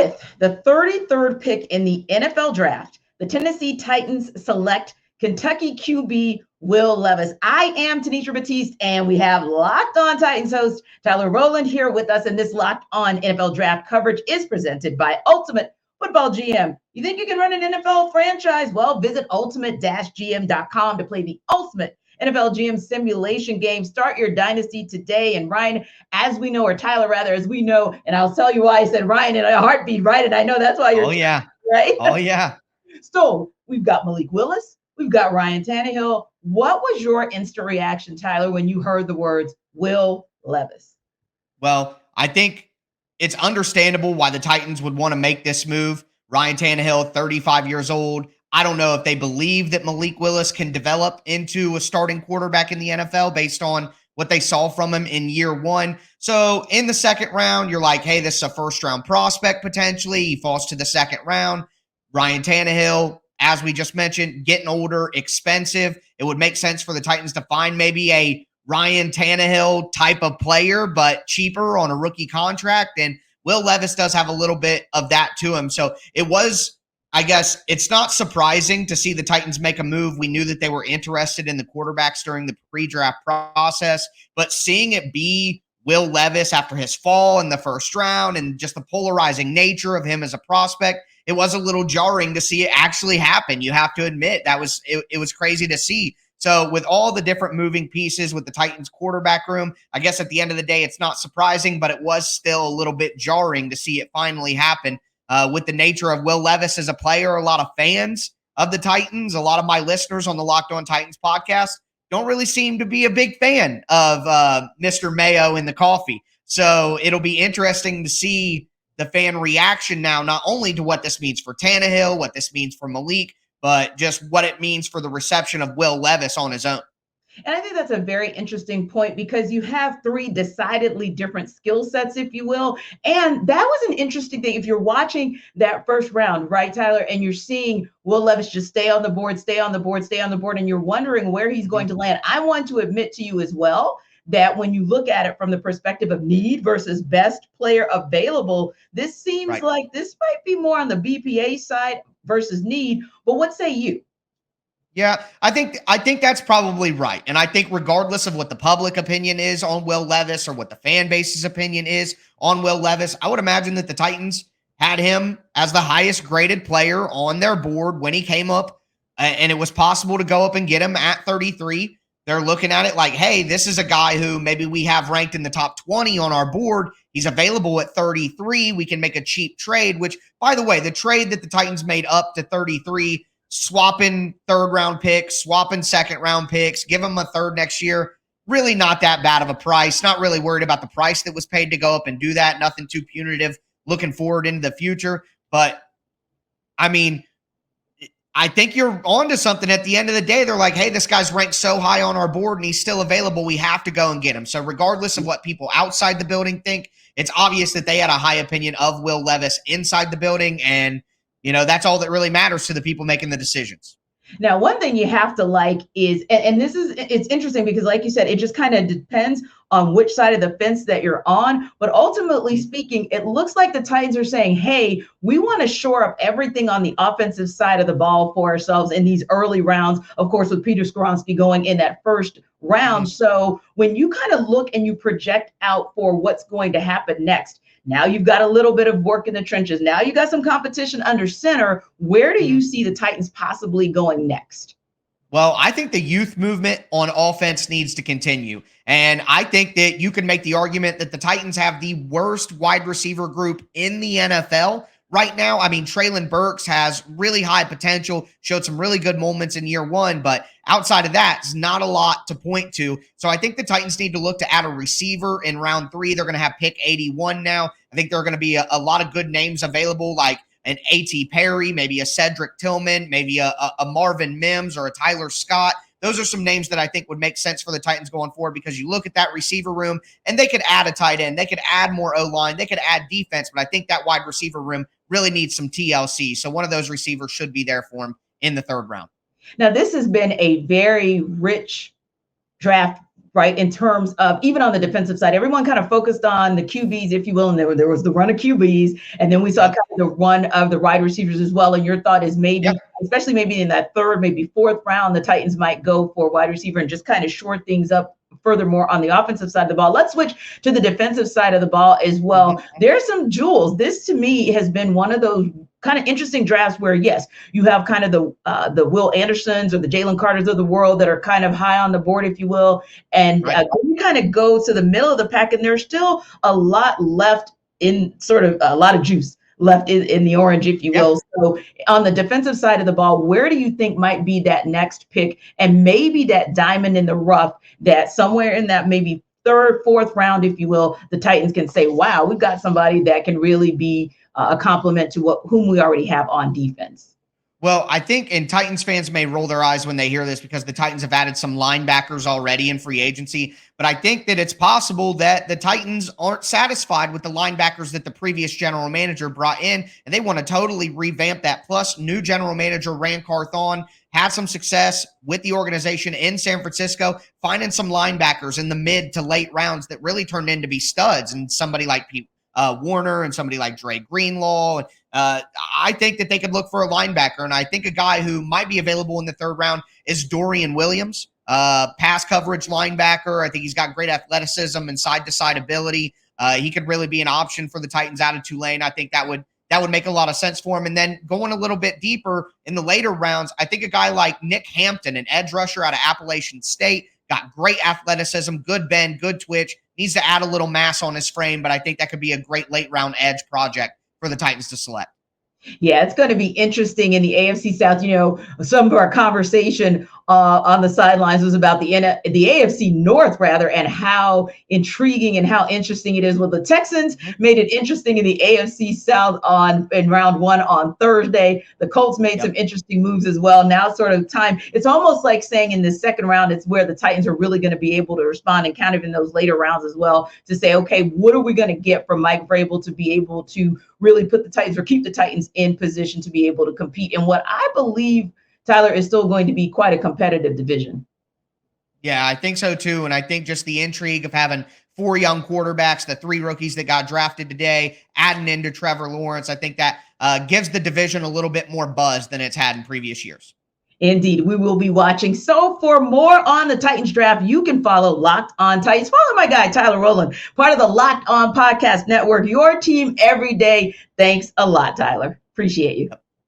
With the 33rd pick in the NFL draft, the Tennessee Titans select Kentucky QB Will Levis. I am Tenitra Batiste, and we have Locked On Titans host Tyler Rowland here with us. And this Locked On NFL draft coverage is presented by Ultimate Football GM. You think you can run an NFL franchise? Well, visit ultimate-gm.com to play the ultimate NFL GM simulation game. Start your dynasty today. And Ryan, as we know, or Tyler rather, as we know, and I'll tell you why I said Ryan in a heartbeat, right? And I know that's why you're right. Oh, yeah. So we've got Malik Willis. We've got Ryan Tannehill. What was your instant reaction, Tyler, when you heard the words Will Levis? Well, I think it's understandable why the Titans would want to make this move. Ryan Tannehill, 35 years old. I don't know if they believe that Malik Willis can develop into a starting quarterback in the NFL based on what they saw from him in year one. So in the second round, you're like, hey, this is a first-round prospect potentially. He falls to the second round. Ryan Tannehill, as we just mentioned, getting older, expensive. It would make sense for the Titans to find maybe a Ryan Tannehill type of player, but cheaper on a rookie contract. And Will Levis does have a little bit of that to him. So it was, I guess, it's not surprising to see the Titans make a move. We knew that they were interested in the quarterbacks during the pre-draft process, but seeing it be Will Levis after his fall in the first round and just the polarizing nature of him as a prospect, it was a little jarring to see it actually happen. You have to admit that it was crazy to see. So with all the different moving pieces with the Titans quarterback room, I guess at the end of the day, it's not surprising, but it was still a little bit jarring to see it finally happen. With the nature of Will Levis as a player, a lot of fans of the Titans, a lot of my listeners on the Locked On Titans podcast don't really seem to be a big fan of Mr. Mayo in the coffee. So it'll be interesting to see the fan reaction now, not only to what this means for Tannehill, what this means for Malik, but just what it means for the reception of Will Levis on his own. And I think that's a very interesting point because you have three decidedly different skill sets, if you will. And that was an interesting thing. If you're watching that first round, right, Tyler, and you're seeing Will Levis just stay on the board, and you're wondering where he's going to land. I want to admit to you as well that when you look at it from the perspective of need versus best player available, this seems like this might be more on the BPA side versus need. But what say you? Yeah, I think that's probably right. And I think regardless of what the public opinion is on Will Levis or what the fan base's opinion is on Will Levis, I would imagine that the Titans had him as the highest graded player on their board when he came up, and it was possible to go up and get him at 33. They're looking at it like, hey, this is a guy who maybe we have ranked in the top 20 on our board. He's available at 33. We can make a cheap trade, which, by the way, the trade that the Titans made up to 33, swapping third-round picks, swapping second-round picks, give him a third next year, really not that bad of a price. Not really worried about the price that was paid to go up and do that. Nothing too punitive looking forward into the future. But, I mean, I think you're onto something. At the end of the day, they're like, hey, this guy's ranked so high on our board and he's still available. We have to go and get him. So regardless of what people outside the building think, it's obvious that they had a high opinion of Will Levis inside the building. And, you know, that's all that really matters to the people making the decisions. Now, one thing you have to like is, and it's interesting because like you said, it just kind of depends on which side of the fence that you're on. But ultimately speaking, it looks like the Titans are saying, hey, we want to shore up everything on the offensive side of the ball for ourselves in these early rounds, of course, with Peter Skoronski going in that first round. So when you kind of look and you project out for what's going to happen next, now you've got a little bit of work in the trenches. Now you got some competition under center. Where do you see the Titans possibly going next? Well, I think the youth movement on offense needs to continue. And I think that you can make the argument that the Titans have the worst wide receiver group in the NFL right now. I mean, Treylon Burks has really high potential, showed some really good moments in year one, but outside of that, it's not a lot to point to. So I think the Titans need to look to add a receiver in round 3. They're going to have pick 81 now. I think there are going to be a lot of good names available, like an A.T. Perry, maybe a Cedric Tillman, maybe a Marvin Mims or a Tyler Scott. Those are some names that I think would make sense for the Titans going forward because you look at that receiver room and they could add a tight end. They could add more O-line. They could add defense, but I think that wide receiver room really needs some TLC. So one of those receivers should be there for him in the third round. Now, this has been a very rich draft right? In terms of even on the defensive side, everyone kind of focused on the QBs, if you will, and there was the run of QBs, and then we saw kind of the run of the wide receivers as well. And your thought is maybe, especially maybe in that third, maybe fourth round, the Titans might go for wide receiver and just kind of shore things up furthermore on the offensive side of the ball. Let's switch to the defensive side of the ball as well. There's some jewels. This to me has been one of those kind of interesting drafts where, yes, you have kind of the Will Andersons or the Jalen Carters of the world that are kind of high on the board, if you will. And you kind of go to the middle of the pack, and there's still a lot left in sort of a lot of juice left in the orange, if you will. So on the defensive side of the ball, where do you think might be that next pick and maybe that diamond in the rough that somewhere in that maybe third, fourth round, if you will, the Titans can say, wow, we've got somebody that can really be a complement to whom we already have on defense? Well, I think, and Titans fans may roll their eyes when they hear this because the Titans have added some linebackers already in free agency, but I think that it's possible that the Titans aren't satisfied with the linebackers that the previous general manager brought in, and they want to totally revamp that. Plus, new general manager Ran Carthon had some success with the organization in San Francisco, finding some linebackers in the mid to late rounds that really turned into be studs, and somebody like Warner and somebody like Dre Greenlaw. I think that they could look for a linebacker, and I think a guy who might be available in the third round is Dorian Williams, pass coverage linebacker. I think he's got great athleticism and side-to-side ability. He could really be an option for the Titans out of Tulane. I think that would make a lot of sense for him. And then going a little bit deeper in the later rounds, I think a guy like Nick Hampton, an edge rusher out of Appalachian State, got great athleticism, good bend, good twitch, needs to add a little mass on his frame, but I think that could be a great late round edge project for the Titans to select. Yeah, it's going to be interesting in the AFC South. You know, some of our conversation on the sidelines was about the AFC North, rather, and how intriguing and how interesting it is. Well, the Texans made it interesting in the AFC South in round one on Thursday. The Colts made some interesting moves as well. Now sort of time. It's almost like saying in the second round, it's where the Titans are really going to be able to respond, and kind of in those later rounds as well, to say, okay, what are we going to get from Mike Vrabel to be able to really put the Titans or keep the Titans in position to be able to compete in what I believe, Tyler, is still going to be quite a competitive division. Yeah, I think so too. And I think just the intrigue of having four young quarterbacks, the three rookies that got drafted today, adding into Trevor Lawrence, I think that gives the division a little bit more buzz than it's had in previous years. Indeed, we will be watching. So for more on the Titans draft, you can follow Locked On Titans. Follow my guy, Tyler Rowland, part of the Locked On Podcast Network, your team every day. Thanks a lot, Tyler. Appreciate you.